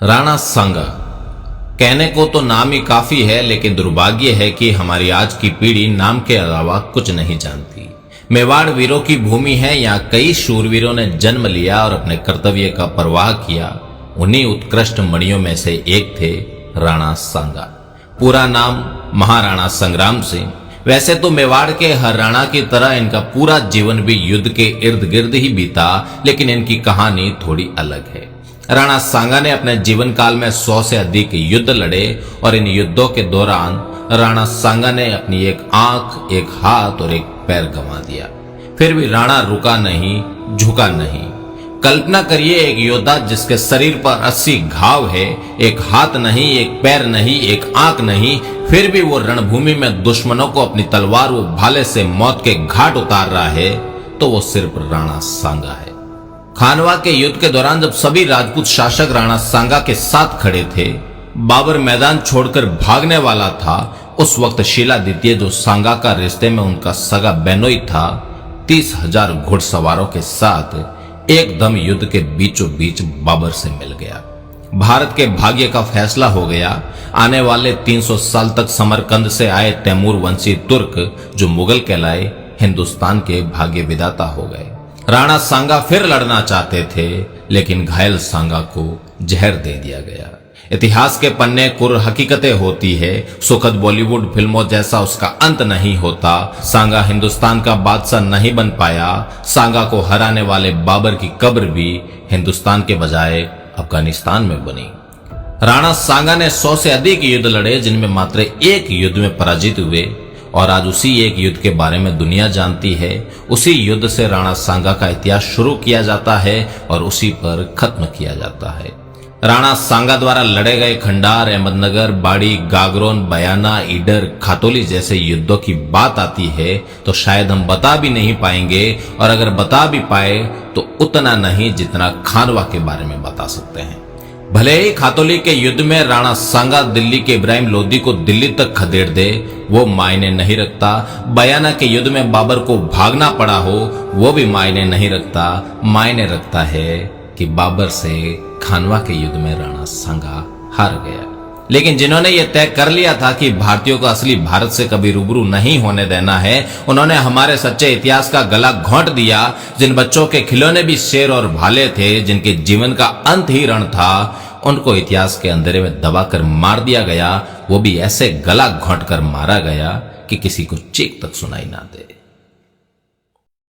राणा सांगा। कहने को तो नाम ही काफी है, लेकिन दुर्भाग्य है कि हमारी आज की पीढ़ी नाम के अलावा कुछ नहीं जानती। मेवाड़ वीरों की भूमि है। यहाँ कई शूरवीरों ने जन्म लिया और अपने कर्तव्य का परवाह किया। उन्हीं उत्कृष्ट मणियों में से एक थे राणा सांगा। पूरा नाम महाराणा संग्राम सिंह। वैसे तो मेवाड़ के हर राणा की तरह इनका पूरा जीवन भी युद्ध के इर्द गिर्द ही बीता, लेकिन इनकी कहानी थोड़ी अलग है। राणा सांगा ने अपने जीवन काल में 100 से अधिक युद्ध लड़े और इन युद्धों के दौरान राणा सांगा ने अपनी एक आंख, एक हाथ और एक पैर गंवा दिया। फिर भी राणा रुका नहीं, झुका नहीं। कल्पना करिए, एक योद्धा जिसके शरीर पर 80 घाव है, एक हाथ नहीं, एक पैर नहीं, एक आंख नहीं, फिर भी वो रणभूमि में दुश्मनों को अपनी तलवार व भाले से मौत के घाट उतार रहा है, तो वो सिर्फ राणा सांगा है। खानवा के युद्ध के दौरान जब सभी राजपूत शासक राणा सांगा के साथ खड़े थे, बाबर मैदान छोड़कर भागने वाला था, उस वक्त शीला द्वितीय, जो सांगा का रिश्ते में उनका सगा बेनोई था, 30,000 घुड़सवारों के साथ एकदम युद्ध के बीचों बीच बाबर से मिल गया। भारत के भाग्य का फैसला हो गया। आने वाले 300 साल तक समरकंद से आए तैमूर वंशी तुर्क, जो मुगल कहलाए, हिंदुस्तान के भाग्य विधाता हो गए। राणा सांगा फिर लड़ना चाहते थे, लेकिन घायल सांगा को जहर दे दिया गया। इतिहास के पन्ने कुर हकीकतें होती है। सुखद बॉलीवुड फिल्मों जैसा उसका अंत नहीं होता। सांगा हिंदुस्तान का बादशाह नहीं बन पाया। सांगा को हराने वाले बाबर की कब्र भी हिंदुस्तान के बजाय अफगानिस्तान में बनी। राणा सांगा ने 100 से अधिक युद्ध लड़े, जिनमें मात्र एक युद्ध में पराजित हुए, और आज उसी एक युद्ध के बारे में दुनिया जानती है। उसी युद्ध से राणा सांगा का इतिहास शुरू किया जाता है और उसी पर खत्म किया जाता है। राणा सांगा द्वारा लड़े गए खंडार, अहमदनगर, बाड़ी, गागरोन, बयाना, ईडर, खातोली जैसे युद्धों की बात आती है तो शायद हम बता भी नहीं पाएंगे, और अगर बता भी पाए तो उतना नहीं जितना खानवा के बारे में बता सकते हैं। भले ही खातोली के युद्ध में राणा सांगा दिल्ली के इब्राहिम लोदी को दिल्ली तक खदेड़ दे, वो मायने नहीं रखता। बयाना के युद्ध में बाबर को भागना पड़ा हो, वो भी मायने नहीं रखता। मायने रखता है कि बाबर से खानवा के युद्ध में राणा सांगा हार गया। लेकिन जिन्होंने ये तय कर लिया था कि भारतीयों को असली भारत से कभी रूबरू नहीं होने देना है, उन्होंने हमारे सच्चे इतिहास का गला घोंट दिया। जिन बच्चों के खिलौने भी शेर और भाले थे, जिनके जीवन का अंत ही रण था, उनको इतिहास के अंधेरे में दबाकर मार दिया गया। वो भी ऐसे गला घोंट कर मारा गया कि किसी को चीख तक सुनाई ना दे।